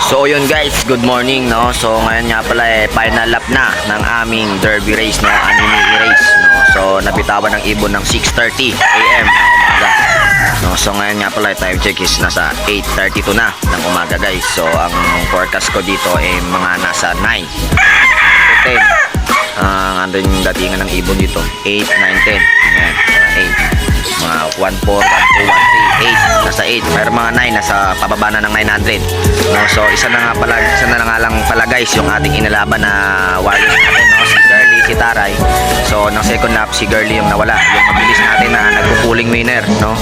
So yun guys, good morning no. So ngayon nga pala final lap na ng aming derby race no, anime race no. So nabitawan ng ibon ng 6:30 AM ng umaga. No, so ngayon nga pala time check is nasa 8:32 na ng umaga guys. So ang forecast ko dito ay mga nasa 9 to 10. Andun yung datingan ng ibon dito, 8, 9, 10. Ayan, 8. Mga 1, 4, 1, 2, 1, 3, 8. Nasa 8. Mayroon mga 9 nasa pababa na ng 900. No, so isa na nga lang pala guys yung ating inalaban na warriors natin no, si Girly, si Taray. So ng second lap si Girly yung nawala, yung mabilis natin na nagpupuling winner no.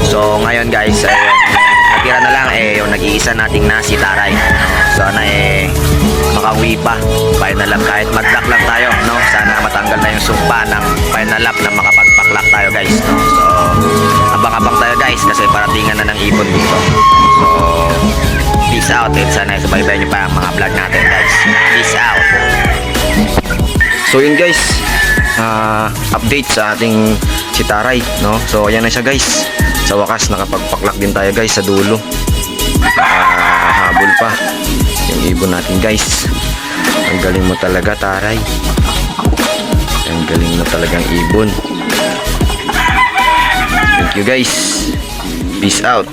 So ngayon guys natira na lang yung nag-iisa nating na si Taray. Sana makauwi pa final lap kahit mag-block lang tayo no. Sana matanggal na yung sumpa ng final lap na makapag-pack tayo guys no. So abang-abang tayo guys kasi paratingan na ng ibon dito. So peace out and sana subaybayan nyo pa ang mga vlog natin guys. Peace out. So yun guys, update sa ating si Taray no. So ayan na siya guys. Sa wakas nakapagpaklak din tayo guys sa dulo. Habol pa yung ibon natin guys. Ang galing mo talaga Taray. Ang galing mo talagang ibon. Thank you guys. Peace out.